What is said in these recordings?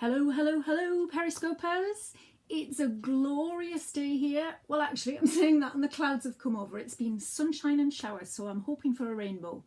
Hello, hello, hello, Periscopers. It's a glorious day here. Well, actually, I'm saying that and the clouds have come over. It's been sunshine and showers, so I'm hoping for a rainbow.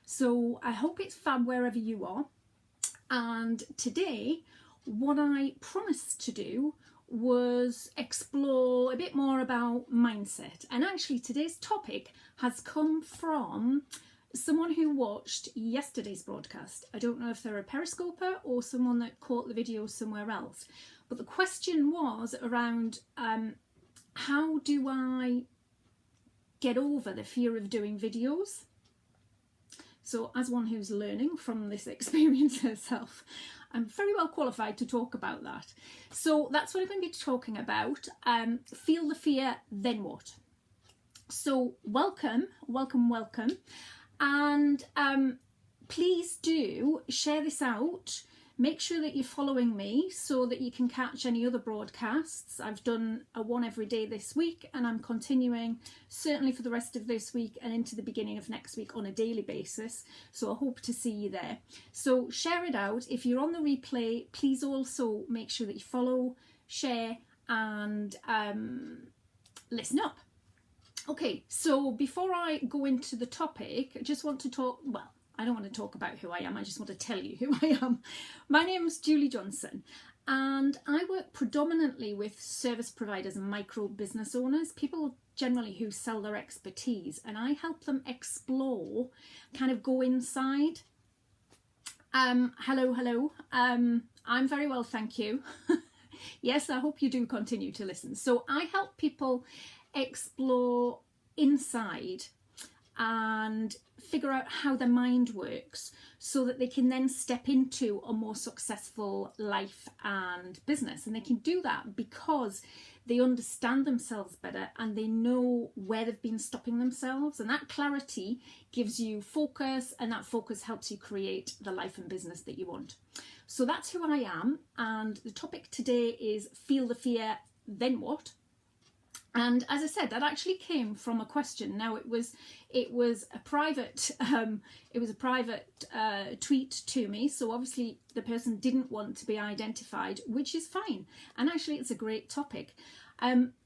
So I hope it's fab wherever you are. And today, what I promised to do was explore a bit more about mindset. And actually, today's topic has come from someone who watched yesterday's broadcast. I don't know if they're a Periscoper or someone that caught the video somewhere else, but the question was around how do I get over the fear of doing videos? So as one who's learning from this experience herself, I'm very well qualified to talk about that. So that's what I'm going to be talking about. Feel the fear, then what? So welcome, welcome, welcome. And please do share this out. Make sure that you're following me so that you can catch any other broadcasts. I've done a one every day this week, and I'm continuing certainly for the rest of this week and into the beginning of next week on a daily basis. So I hope to see you there. So share it out. If you're on the replay, please also make sure that you follow, share, and listen up. Okay, so before I go into the topic, I just want to talk, well, I don't want to talk about who I am, I just want to tell you who I am. My name is Julie Johnson, and I work predominantly with service providers and micro business owners, people generally who sell their expertise, and I help them explore, kind of go inside. Hello. I'm very well, thank you. Yes, I hope you do continue to listen. So I help people explore inside and figure out how their mind works so that they can then step into a more successful life and business. And they can do that because they understand themselves better and they know where they've been stopping themselves. And that clarity gives you focus, and that focus helps you create the life and business that you want. So that's who I am. And the topic today is feel the fear, then what? And as I said, that actually came from a question. Now it was a private tweet to me. So obviously the person didn't want to be identified, which is fine. And actually it's a great topic.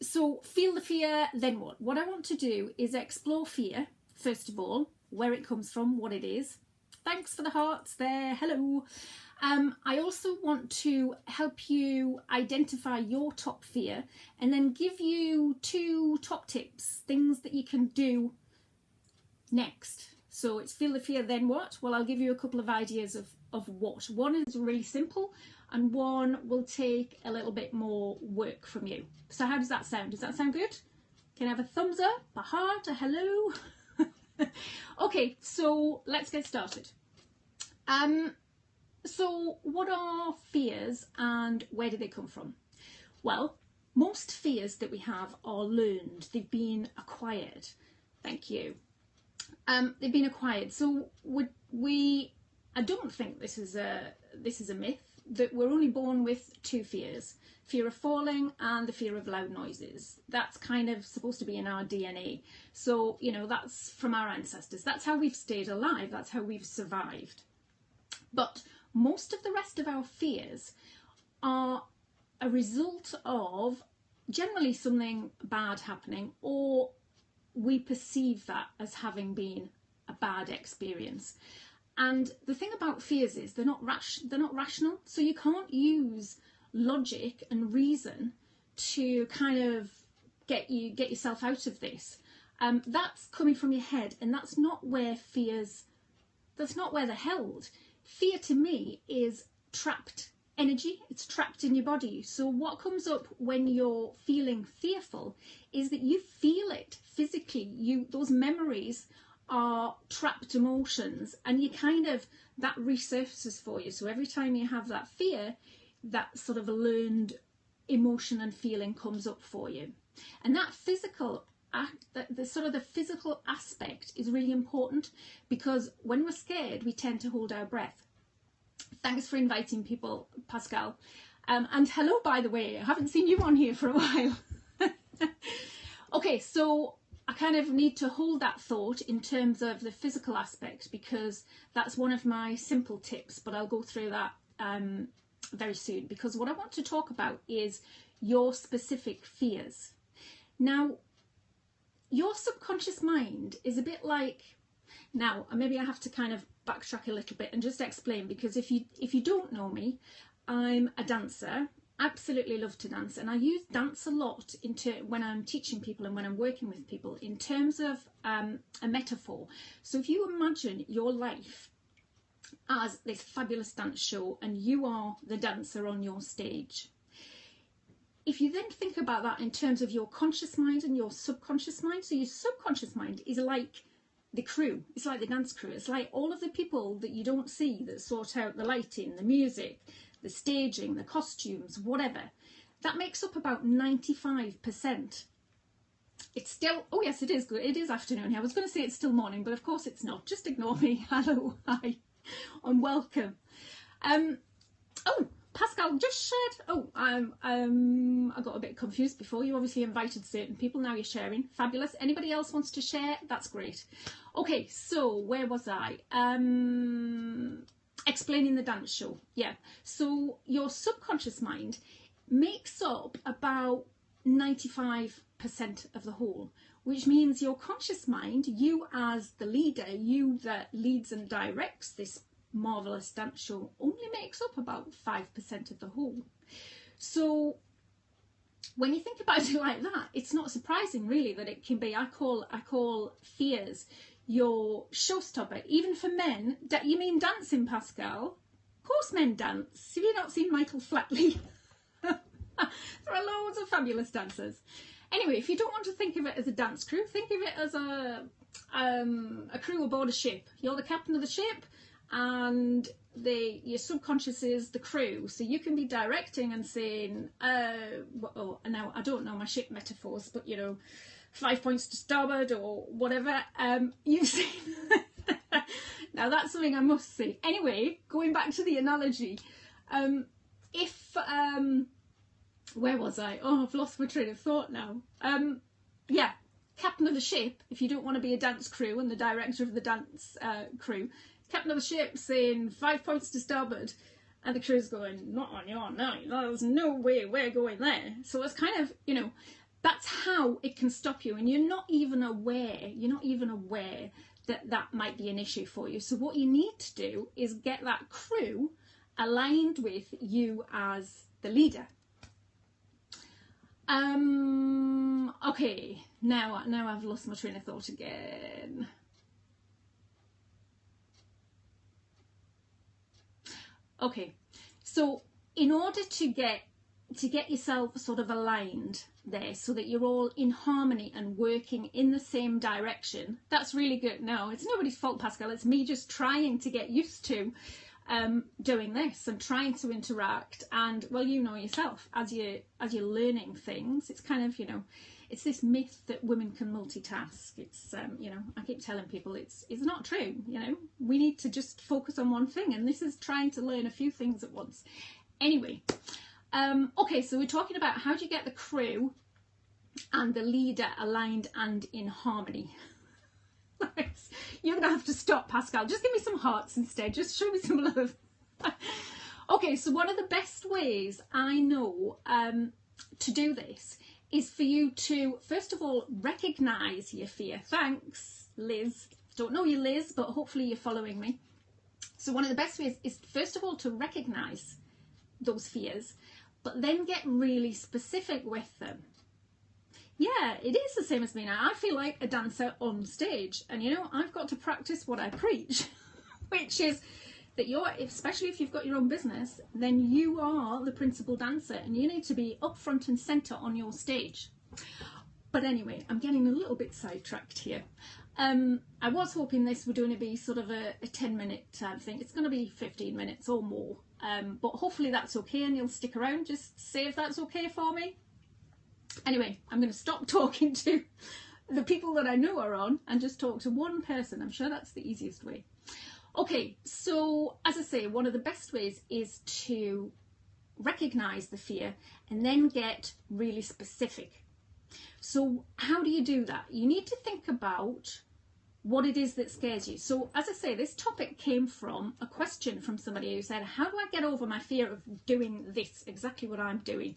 So feel the fear, then what? What I want to do is explore fear, first of all, where it comes from, what it is. Thanks for the hearts there. Hello. I also want to help you identify your top fear and then give you 2 top tips, things that you can do next. So it's feel the fear, then what? Well, I'll give you a couple of ideas of what. One is really simple and one will take a little bit more work from you. So how does that sound? Does that sound good? Can I have a thumbs up, a heart, a hello? Okay, so let's get started. So what are fears and where do they come from? Well, most fears that we have are learned. They've been acquired. Thank you. They've been acquired. So I don't think this is a myth, that we're only born with 2 fears. Fear of falling and the fear of loud noises. That's kind of supposed to be in our DNA. So, you know, that's from our ancestors. That's how we've stayed alive. That's how we've survived. But most of the rest of our fears are a result of generally something bad happening, or we perceive that as having been a bad experience. And the thing about fears is they're not rational, so you can't use logic and reason to kind of get yourself out of this. That's coming from your head, and that's not where they're held. Fear to me is trapped energy. It's trapped in your body. So what comes up when you're feeling fearful is that you feel it physically. Those memories are trapped emotions, and that resurfaces for you. So every time you have that fear, that sort of a learned emotion and feeling comes up for you. And that physical the physical aspect is really important, because when we're scared we tend to hold our breath. Thanks for inviting people, Pascal, and hello, by the way, I haven't seen you on here for a while. Okay, so I kind of need to hold that thought in terms of the physical aspect, because that's one of my simple tips, but I'll go through that very soon, because what I want to talk about is your specific fears. Now, your subconscious mind is a bit like, now maybe I have to kind of backtrack a little bit and just explain, because if you don't know me, I'm a dancer. Absolutely love to dance, and I use dance a lot when I'm teaching people and when I'm working with people in terms of a metaphor. So if you imagine your life as this fabulous dance show and you are the dancer on your stage, if you then think about that in terms of your conscious mind and your subconscious mind, so your subconscious mind is like the crew, it's like the dance crew, it's like all of the people that you don't see that sort out the lighting, the music, the staging, the costumes, whatever. That makes up about 95%. It's still, oh yes, it is good. It is afternoon here. I was going to say it's still morning, but of course it's not. Just ignore me. Hello, hi, and welcome. Oh, Pascal just shared. Oh, I got a bit confused before. You obviously invited certain people. Now you're sharing. Fabulous. Anybody else wants to share? That's great. Okay, so where was I? Explaining the dance show. Yeah. So your subconscious mind makes up about 95% of the whole, which means your conscious mind, you as the leader, you that leads and directs this marvelous dance show, only makes up about 5% of the whole. So when you think about it like that, it's not surprising really that it can be, I call fears your showstopper, even for men. You mean dancing, Pascal? Of course men dance. Have you not seen Michael Flatley? There are loads of fabulous dancers. Anyway, if you don't want to think of it as a dance crew, think of it as a crew aboard a ship. You're the captain of the ship, and your subconscious is the crew. So you can be directing and saying, well, now I don't know my ship metaphors, but 5 points to starboard or whatever. You see, now that's something I must say. Anyway, going back to the analogy, where was I? Oh, I've lost my train of thought now. Yeah, captain of the ship. If you don't want to be a dance crew and the director of the dance crew, captain of the ship saying 5 points to starboard, and the crew's going, not on your night. There's no way we're going there. So it's kind of, that's how it can stop you, and you're not even aware that that might be an issue for you. So what you need to do is get that crew aligned with you as the leader. Okay, now I've lost my train of thought again. Okay, so in order to get yourself sort of aligned there so that you're all in harmony and working in the same direction, that's really good. No, it's nobody's fault, Pascal. It's me just trying to get used to doing this and trying to interact. And well, yourself, as you're learning things, it's kind of, it's this myth that women can multitask. It's I keep telling people it's not true. We need to just focus on one thing, and this is trying to learn a few things at once. Anyway, okay, so we're talking about how do you get the crew and the leader aligned and in harmony. You're gonna have to stop, Pascal. Just give me some hearts instead. Just show me some love. Okay, so one of the best ways I know to do this is for you to, first of all, recognise your fear. Thanks, Liz. Don't know you, Liz, but hopefully you're following me. So one of the best ways is, first of all, to recognise those fears, but then get really specific with them. Yeah, it is the same as me now. I feel like a dancer on stage, and I've got to practice what I preach, which is that especially if you've got your own business, then you are the principal dancer and you need to be up front and centre on your stage. But anyway, I'm getting a little bit sidetracked here. I was hoping this were going to be sort of a 10-minute thing. It's going to be 15 minutes or more, but hopefully that's okay and you'll stick around. Just say if that's okay for me. Anyway, I'm going to stop talking to the people that I know are on and just talk to one person. I'm sure that's the easiest way. Okay, so as I say, one of the best ways is to recognise the fear and then get really specific. So how do you do that? You need to think about what it is that scares you. So as I say, this topic came from a question from somebody who said, how do I get over my fear of doing this, exactly what I'm doing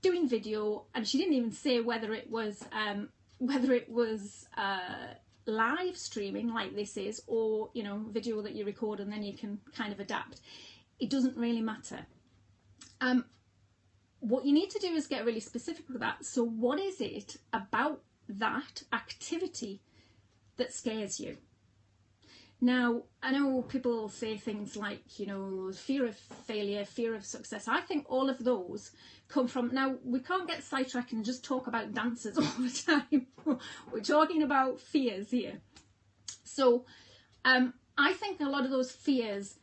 video? And she didn't even say whether it was live streaming like this is, or, you know, video that you record and then you can kind of adapt. It doesn't really matter. What you need to do is get really specific with that. So what is it about that activity that scares you? Now, I know people say things like, you know, fear of failure, fear of success. I think all of those come from, now we can't get sidetracked and just talk about dancers all the time. We're talking about fears here. So I think a lot of those fears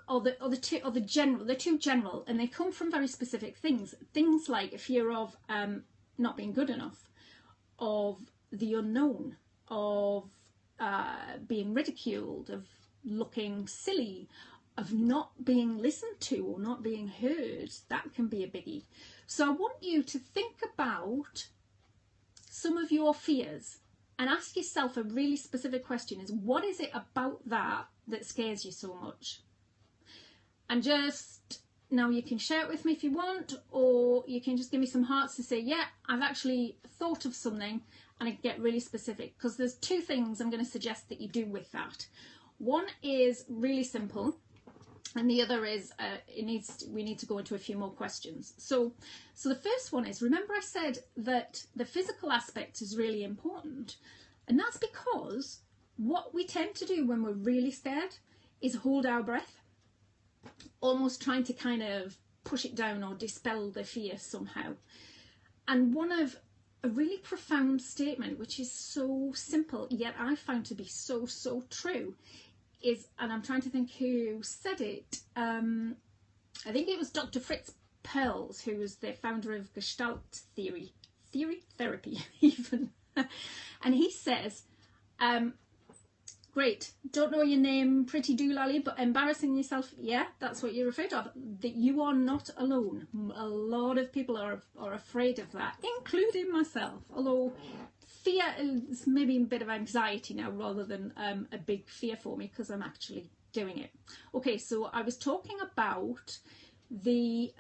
they're too general, and they come from very specific things. Things like a fear of not being good enough, of the unknown, of being ridiculed, of looking silly, of not being listened to or not being heard. That can be a biggie. So I want you to think about some of your fears and ask yourself a really specific question: is what is it about that scares you so much? And just, now you can share it with me if you want, or you can just give me some hearts to say, yeah, I've actually thought of something, and I get really specific, because there's two things I'm going to suggest that you do with that. One is really simple, and the other is we need to go into a few more questions. So the first one is, remember I said that the physical aspect is really important, and that's because what we tend to do when we're really scared is hold our breath, almost trying to kind of push it down or dispel the fear somehow. And one of a really profound statement, which is so simple, yet I found to be so, so true, is, and I'm trying to think who said it, I think it was Dr. Fritz Perls, who was the founder of Gestalt therapy even. And he says, great, don't know your name, pretty doolally, but embarrassing yourself, yeah, that's what you're afraid of. That you are not alone. A lot of people are afraid of that, including myself. Although fear is maybe a bit of anxiety now rather than a big fear for me, because I'm actually doing it. Okay, so I was talking about the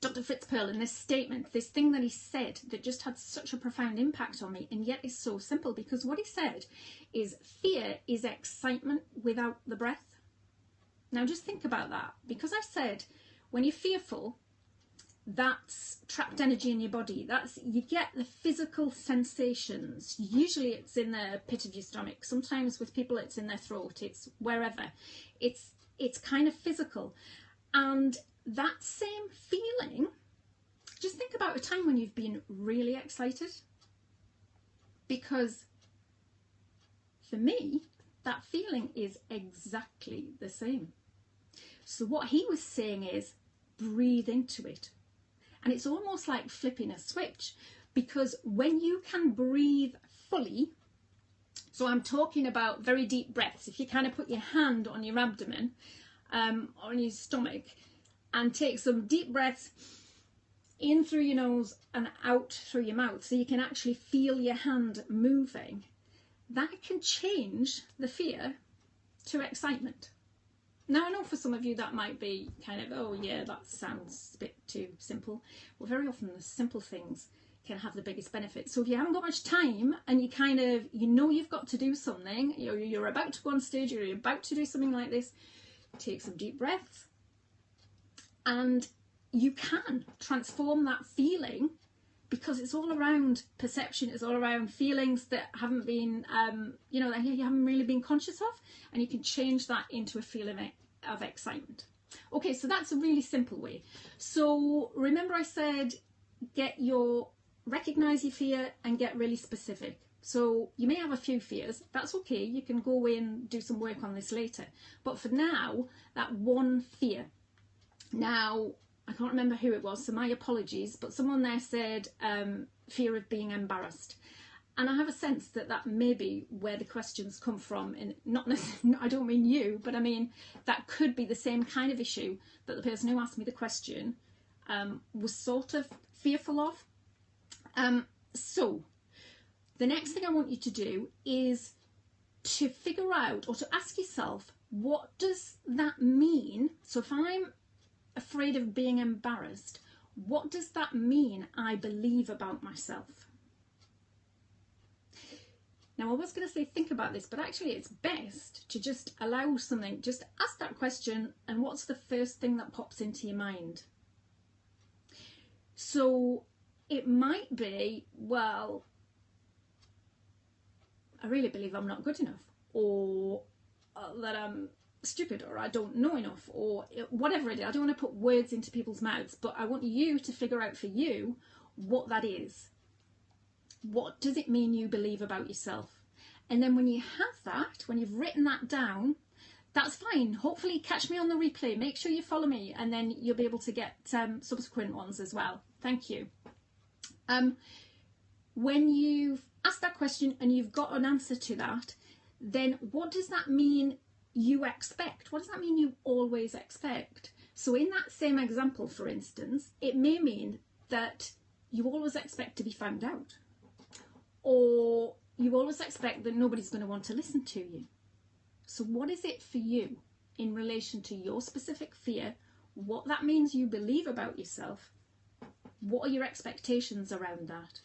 Dr. Fritz Perls and this statement, this thing that he said that just had such a profound impact on me, and yet is so simple, because what he said is fear is excitement without the breath. Now just think about that, because I said when you're fearful, that's trapped energy in your body. That's, you get the physical sensations. Usually it's in the pit of your stomach. Sometimes with people it's in their throat, it's wherever. It's kind of physical. And that same feeling, just think about a time when you've been really excited, because for me, that feeling is exactly the same. So what he was saying is breathe into it. And it's almost like flipping a switch, because when you can breathe fully, so I'm talking about very deep breaths. If you kind of put your hand on your abdomen, on your stomach, and take some deep breaths in through your nose and out through your mouth, so you can actually feel your hand moving, that can change the fear to excitement. Now I know for some of you that might be kind of, oh yeah, that sounds a bit too simple. Well, very often the simple things can have the biggest benefit. So if you haven't got much time and you kind of, you know you've got to do something, you're about to go on stage, you're about to do something like this, take some deep breaths, and you can transform that feeling, because it's all around perception, it's all around feelings that haven't been, that you haven't really been conscious of, and you can change that into a feeling of excitement. Okay, so that's a really simple way. So remember I said, recognize your fear and get really specific. So you may have a few fears, that's okay, you can go away and do some work on this later. But for now, that one fear. Now, I can't remember who it was, so my apologies, but someone there said fear of being embarrassed. And I have a sense that that may be where the questions come from, and not necessarily, I don't mean you, but I mean that could be the same kind of issue that the person who asked me the question was sort of fearful of. So the next thing I want you to do is to figure out, or to ask yourself, what does that mean? So if I'm afraid of being embarrassed, what does that mean I believe about myself? Now, I was going to say think about this, but actually it's best to just allow something, just ask that question, and what's the first thing that pops into your mind? So it might be, well, I really believe I'm not good enough, or that I'm stupid, or I don't know enough, or whatever it is. I don't want to put words into people's mouths, but I want you to figure out for you what that is. What does it mean you believe about yourself? And then when you have that, when you've written that down, that's fine. Hopefully catch me on the replay. Make sure you follow me, and then you'll be able to get subsequent ones as well. Thank you. When you've asked that question and you've got an answer to that, then what does that mean you expect? What does that mean you always expect? So in that same example, for instance, it may mean that you always expect to be found out, or you always expect that nobody's going to want to listen to you. So what is it for you in relation to your specific fear? What that means you believe about yourself? What are your expectations around that?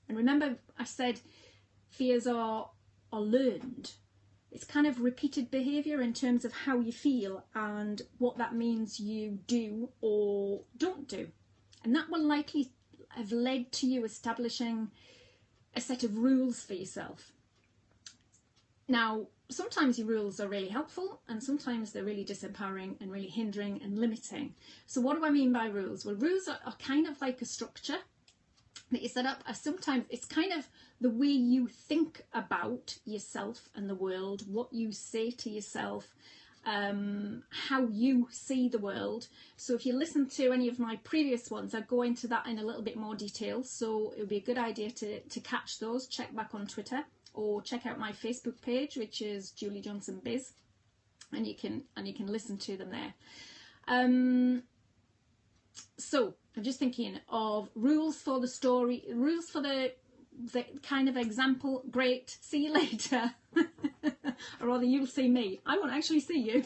And remember, I said fears are learned. It's kind of repeated behaviour in terms of how you feel and what that means you do or don't do. And that will likely have led to you establishing a set of rules for yourself. Now, sometimes your rules are really helpful, and sometimes they're really disempowering and really hindering and limiting. So what do I mean by rules? Well, rules are kind of like a structure that you set up. Sometimes it's kind of the way you think about yourself and the world, what you say to yourself, how you see the world. So if you listen to any of my previous ones, I go into that in a little bit more detail. So it would be a good idea to catch those. Check back on Twitter, or check out my Facebook page, which is Julie Johnson Biz, and you can listen to them there. So I'm just thinking of rules for the story, rules for the kind of example. Great, see you later. Or rather, you'll see me. I won't actually see you.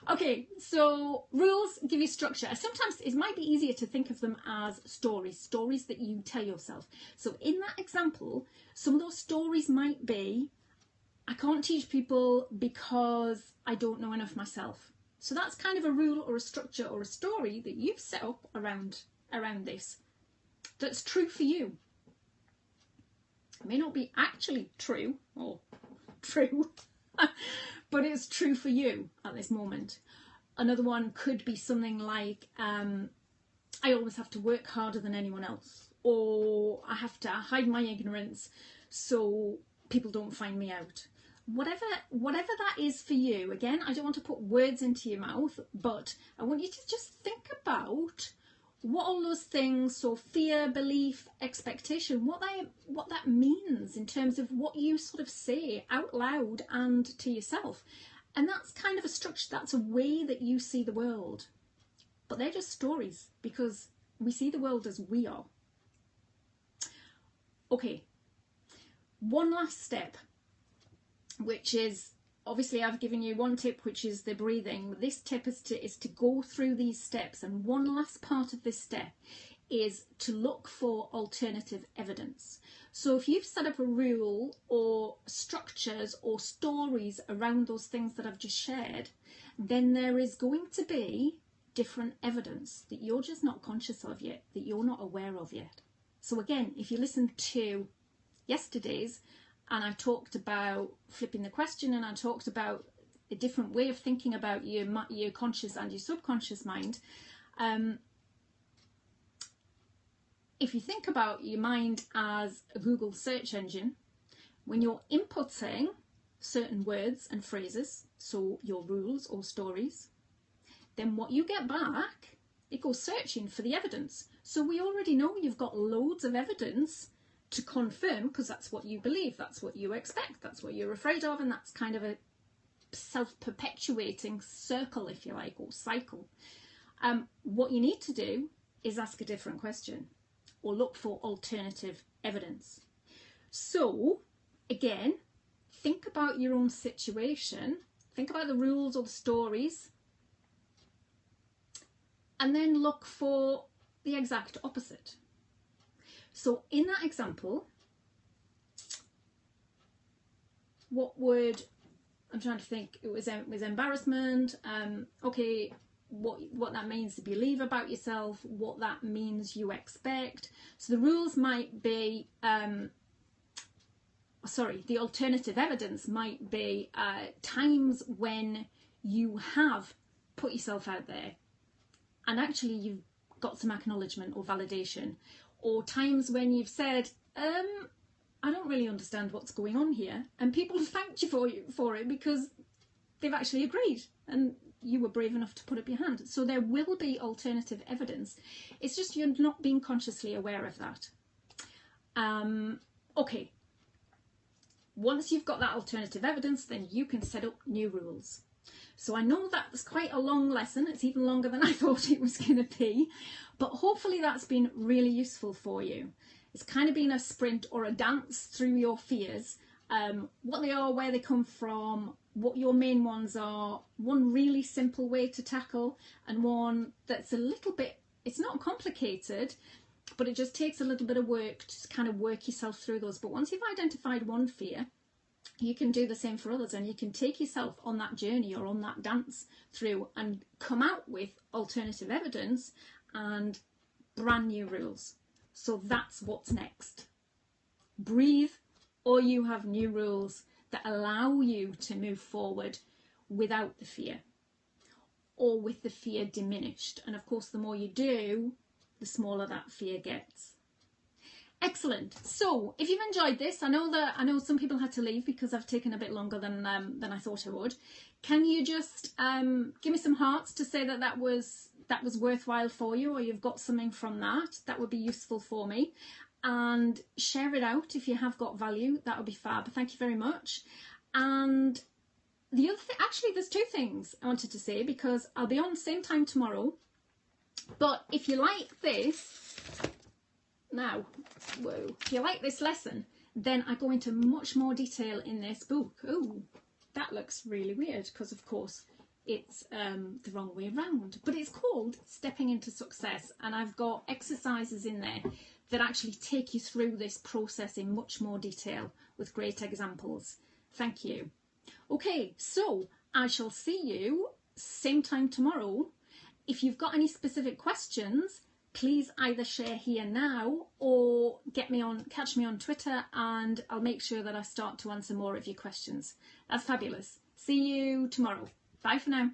Okay, so rules give you structure. Sometimes it might be easier to think of them as stories that you tell yourself. So in that example, some of those stories might be, I can't teach people because I don't know enough myself. So that's kind of a rule or a structure or a story that you've set up around this that's true for you. It may not be actually true, or true, but it's true for you at this moment. Another one could be something like, I always have to work harder than anyone else, or I have to hide my ignorance so people don't find me out. Whatever that is for you. Again, I don't want to put words into your mouth, but I want you to just think about what all those things, so fear, belief, expectation, what that means in terms of what you sort of say out loud and to yourself. And that's kind of a structure, that's a way that you see the world. But they're just stories, because we see the world as we are. Okay, one last step, which is, obviously I've given you one tip, which is the breathing. This tip is to go through these steps, and one last part of this step is to look for alternative evidence. So if you've set up a rule or structures or stories around those things that I've just shared, then there is going to be different evidence that you're just not conscious of yet, that you're not aware of yet. So again, if you listen to yesterday's, and I talked about flipping the question, and I talked about a different way of thinking about your conscious and your subconscious mind. If you think about your mind as a Google search engine, when you're inputting certain words and phrases, so your rules or stories, then what you get back, it goes searching for the evidence. So we already know you've got loads of evidence to confirm, because that's what you believe, that's what you expect, that's what you're afraid of, and that's kind of a self-perpetuating circle, if you like, or cycle. What you need to do is ask a different question, or look for alternative evidence. So again, think about your own situation, think about the rules or the stories, and then look for the exact opposite. So in that example, what would, I'm trying to think, it was embarrassment, okay, what that means to believe about yourself, what that means you expect. So the rules might be, the alternative evidence might be times when you have put yourself out there and actually you've got some acknowledgement or validation, or times when you've said, I don't really understand what's going on here, and people thanked you for it because they've actually agreed and you were brave enough to put up your hand. So there will be alternative evidence. It's just you're not being consciously aware of that. Okay. Once you've got that alternative evidence, then you can set up new rules. So I know that's quite a long lesson. It's even longer than I thought it was going to be, but hopefully that's been really useful for you. It's kind of been a sprint or a dance through your fears, what they are, where they come from, what your main ones are, one really simple way to tackle, and one that's a little bit, it's not complicated, but it just takes a little bit of work to kind of work yourself through those. But once you've identified one fear, you can do the same for others, and you can take yourself on that journey or on that dance through and come out with alternative evidence and brand new rules. So that's what's next. Breathe, or you have new rules that allow you to move forward without the fear, or with the fear diminished. And of course, the more you do, the smaller that fear gets. Excellent. So if you've enjoyed this, I know some people had to leave because I've taken a bit longer than I thought I would. Can you just give me some hearts to say that was worthwhile for you, or you've got something from that? That would be useful for me. And share it out if you have got value. That would be fab. Thank you very much. And the other thing, actually, there's two things I wanted to say, because I'll be on the same time tomorrow. But if you like this, if you like this lesson, then I go into much more detail in this book. Oh, that looks really weird because, of course, it's the wrong way around. But it's called Stepping into Success, and I've got exercises in there that actually take you through this process in much more detail with great examples. Thank you. Okay, so I shall see you same time tomorrow. If you've got any specific questions, please either share here now or catch me on Twitter, and I'll make sure that I start to answer more of your questions. That's fabulous. See you tomorrow. Bye for now.